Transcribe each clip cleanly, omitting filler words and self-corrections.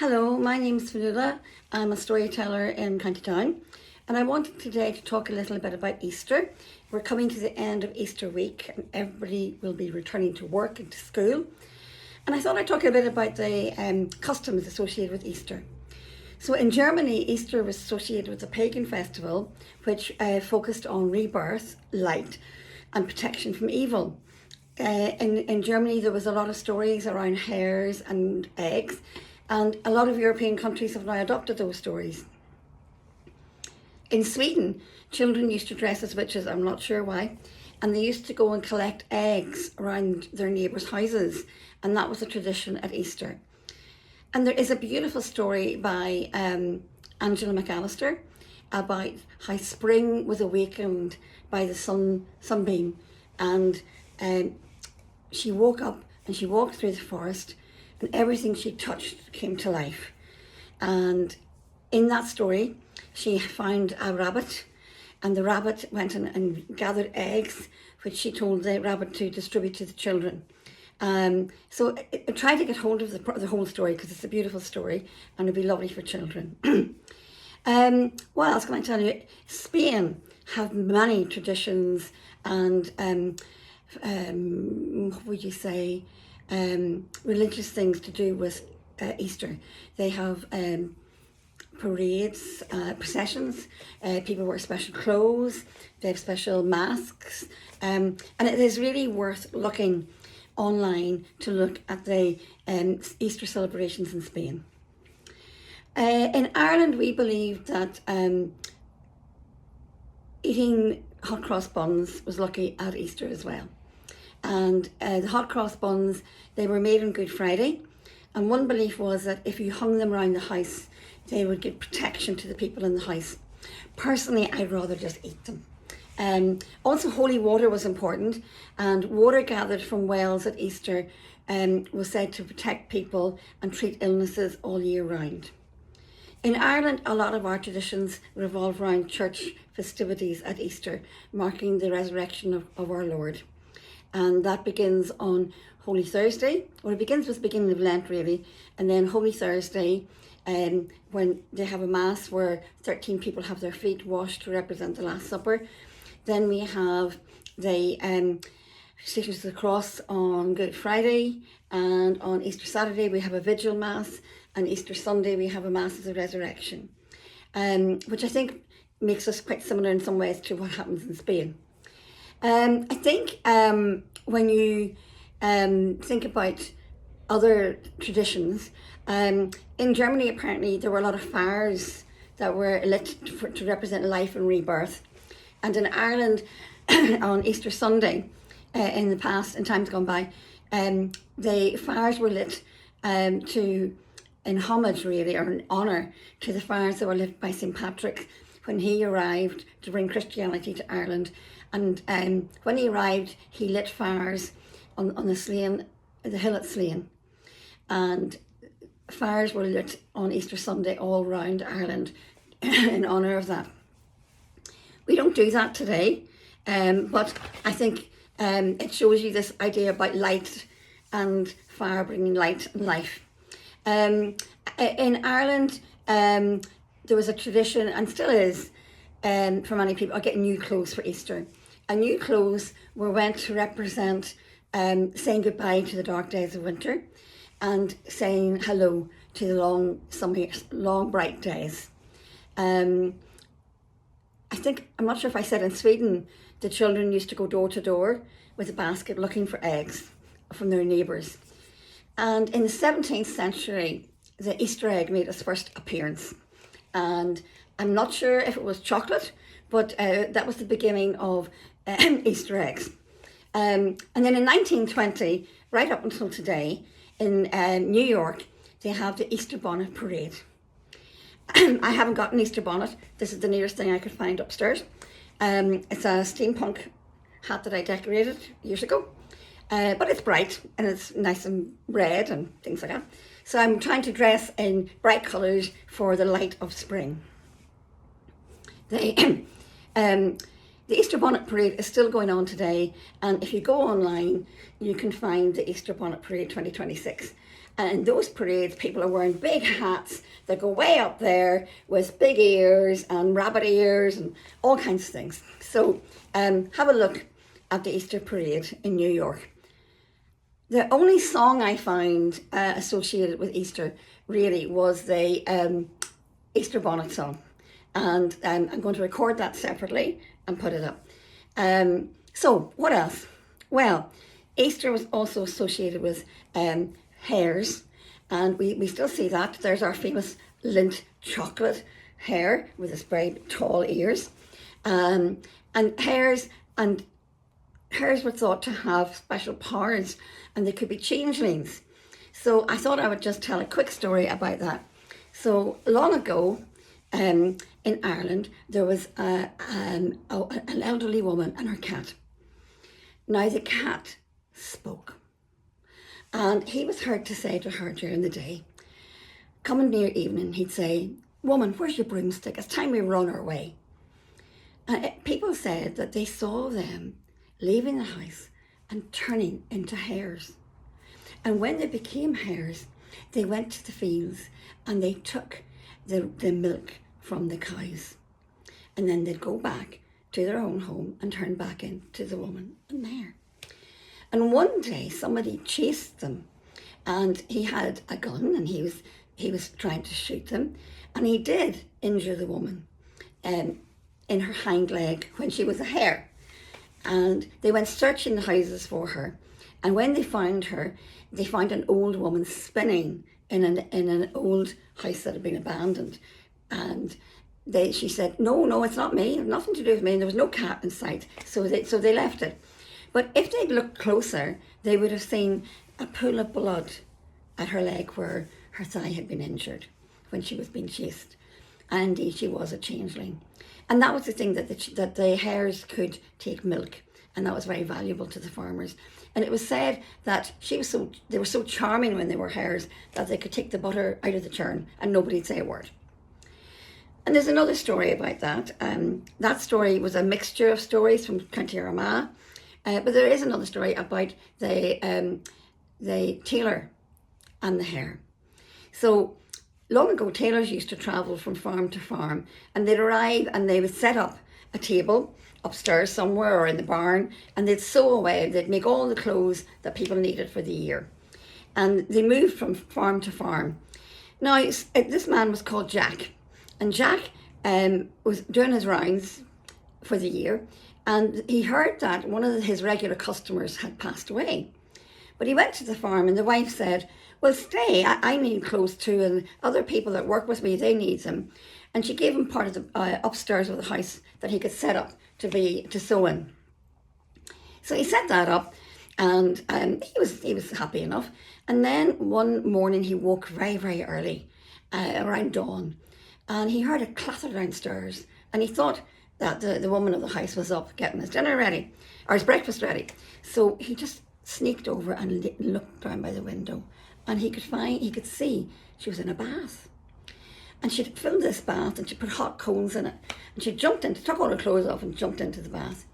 Hello, my name's Fanula. I'm a storyteller in County Down, and I wanted today to talk a little bit about Easter. We're coming to the end of Easter week and everybody will be returning to work and to school. And I thought I'd talk a bit about the customs associated with Easter. So in Germany, Easter was associated with a pagan festival which focused on rebirth, light and protection from evil. In Germany, there was a lot of stories around hares and eggs, and a lot of European countries have now adopted those stories. In Sweden, children used to dress as witches, I'm not sure why, and they used to go and collect eggs around their neighbours' houses, and that was a tradition at Easter. And there is a beautiful story by Angela McAllister about how spring was awakened by the sunbeam, and she woke up and she walked through the forest and everything she touched came to life. And in that story, she found a rabbit, and the rabbit went and gathered eggs, which she told the rabbit to distribute to the children. So I tried to get hold of the whole story because it's a beautiful story and it'd be lovely for children. What else can I tell you? Spain have many traditions and what would you say, religious things to do with Easter. They have parades, processions, people wear special clothes, they have special masks, and it is really worth looking online to look at the Easter celebrations in Spain. In Ireland, we believe that eating hot cross buns was lucky at Easter as well. And the hot cross buns, they were made on Good Friday, and one belief was that if you hung them around the house, they would give protection to the people in the house. Personally, I'd rather just eat them. Also, holy water was important, and water gathered from wells at Easter was said to protect people and treat illnesses all year round. In Ireland, a lot of our traditions revolve around church festivities at Easter, marking the resurrection of our Lord. And that begins on Holy Thursday, or it begins with the beginning of Lent really, and then Holy Thursday, when they have a mass where 13 people have their feet washed to represent the Last Supper. Then we have the Stations of the Cross on Good Friday, and on Easter Saturday we have a Vigil Mass, and Easter Sunday we have a Mass of the Resurrection, which I think makes us quite similar in some ways to what happens in Spain. I think when you think about other traditions, in Germany apparently there were a lot of fires that were lit to represent life and rebirth. And in Ireland on Easter Sunday, in the past, in times gone by, the fires were lit in homage really, or in honour to the fires that were lit by St. Patrick when he arrived to bring Christianity to Ireland. And when he arrived, he lit fires on the hill at Slane. And fires were lit on Easter Sunday all around Ireland in honour of that. We don't do that today, but I think it shows you this idea about light and fire bringing light and life. In Ireland, there was a tradition, and still is, for many people, of getting new clothes for Easter. And new clothes were meant to represent saying goodbye to the dark days of winter and saying hello to the long bright days. I'm not sure if I said in Sweden, the children used to go door to door with a basket looking for eggs from their neighbours. And in the 17th century, the Easter egg made its first appearance. And I'm not sure if it was chocolate, but that was the beginning of Easter eggs. And then in 1920, right up until today, in New York, they have the Easter bonnet parade. I haven't got an Easter bonnet. This is the nearest thing I could find upstairs. It's a steampunk hat that I decorated years ago, but it's bright and it's nice and red and things like that. So I'm trying to dress in bright colours for the light of spring. The Easter Bonnet Parade is still going on today, and if you go online, you can find the Easter Bonnet Parade 2026. And in those parades, people are wearing big hats that go way up there with big ears and rabbit ears and all kinds of things. So have a look at the Easter parade in New York. The only song I found associated with Easter really was the Easter bonnet song. And I'm going to record that separately and put it up. So what else? Well, Easter was also associated with hares, and we still see that. There's our famous Lindt chocolate hare with its very tall ears. And hares were thought to have special powers, and they could be changelings. So I thought I would just tell a quick story about that. So long ago, in Ireland, there was an elderly woman and her cat. Now the cat spoke, and he was heard to say to her during the day, coming near evening, he'd say, "Woman, where's your broomstick? It's time we run our way." And people said that they saw them leaving the house and turning into hares. And when they became hares, they went to the fields and they took the milk from the cows. And then they'd go back to their own home and turn back into the woman and mare. And one day somebody chased them, and he had a gun, and he was trying to shoot them, and he did injure the woman in her hind leg when she was a hare. And they went searching the houses for her, and when they found her, they found an old woman spinning in an old house that had been abandoned. And she said, no, it's not me, nothing to do with me, and there was no cat in sight, so they left it. But if they'd looked closer, they would have seen a pool of blood at her leg where her thigh had been injured when she was being chased. And indeed, she was a changeling. And that was the thing, that the hares could take milk, and that was very valuable to the farmers. And it was said that they were so charming when they were hares that they could take the butter out of the churn and nobody'd say a word. And there's another story about that. That story was a mixture of stories from County Armagh, but there is another story about the tailor and the hare. So long ago, tailors used to travel from farm to farm, and they'd arrive and they would set up a table upstairs somewhere or in the barn, and they'd sew away. They'd make all the clothes that people needed for the year. And they moved from farm to farm. Now, this man was called Jack, and Jack was doing his rounds for the year, and he heard that one of his regular customers had passed away. But he went to the farm, and the wife said, "Well, stay, I need clothes too, and other people that work with me, they need them." And she gave him part of the upstairs of the house that he could set up to sew in. So he set that up, and he was happy enough. And then one morning he woke very, very early, around dawn, and he heard a clatter downstairs, and he thought that the woman of the house was up getting his dinner ready, or his breakfast ready. So he just sneaked over and looked down by the window, and he could see she was in a bath. And she'd filled this bath, and she put hot coals in it, and she jumped in, took all her clothes off and jumped into the bath.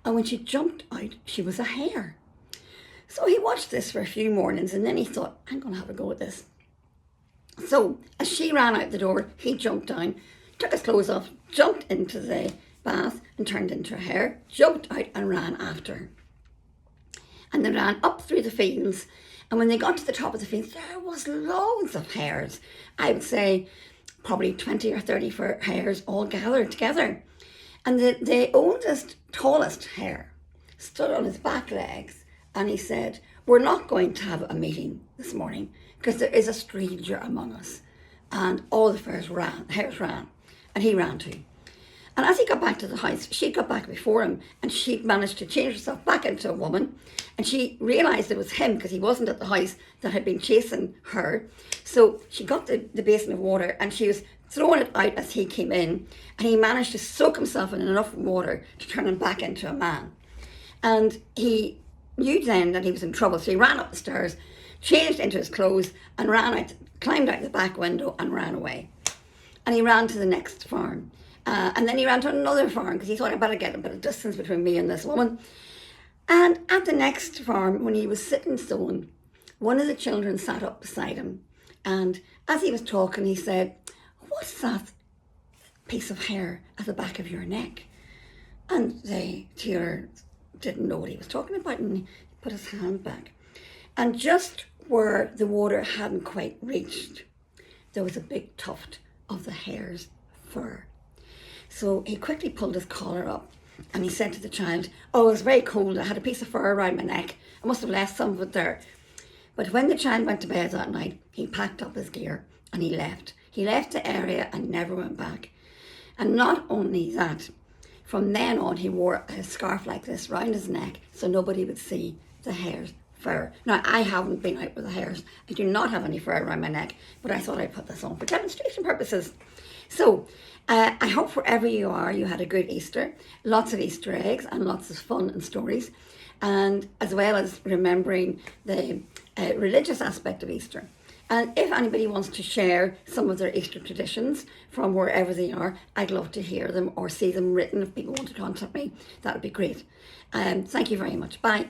And when she jumped out, she was a hare. So he watched this for a few mornings, and then he thought, I'm going to have a go at this. So as she ran out the door, he jumped down, took his clothes off, jumped into the bath and turned into a hare, jumped out and ran after her. And they ran up through the fields, and when they got to the top of the fields, there was loads of hares. I would say probably 20 or 30 hares all gathered together. And the oldest, tallest hare stood on his back legs, and he said, "We're not going to have a meeting this morning because there is a stranger among us." And all the hares ran, and he ran too. And as he got back to the house, she got back before him, and she'd managed to change herself back into a woman. And she realised it was him because he wasn't at the house that had been chasing her. So she got the basin of water, and she was throwing it out as he came in. And he managed to soak himself in enough water to turn him back into a man. And he knew then that he was in trouble. So he ran up the stairs, changed into his clothes, and climbed out the back window and ran away. And he ran to the next farm. And then he ran to another farm because he thought, I better get a bit of distance between me and this woman. And at the next farm, when he was sitting sewing, one of the children sat up beside him, and as he was talking, he said, "What's that piece of hair at the back of your neck?" And the tailor didn't know what he was talking about, and he put his hand back. And just where the water hadn't quite reached, there was a big tuft of the hare's fur. So he quickly pulled his collar up, and he said to the child, "Oh, it was very cold. I had a piece of fur around my neck. I must have left some of it there." But when the child went to bed that night, he packed up his gear and he left. He left the area and never went back. And not only that, from then on, he wore a scarf like this round his neck so nobody would see the hare's fur. Now, I haven't been out with the hares. I do not have any fur around my neck, but I thought I'd put this on for demonstration purposes. So, I hope wherever you are, you had a good Easter, lots of Easter eggs and lots of fun and stories, and as well as remembering the religious aspect of Easter. And if anybody wants to share some of their Easter traditions from wherever they are, I'd love to hear them or see them written. If people want to contact me, that would be great. Thank you very much. Bye.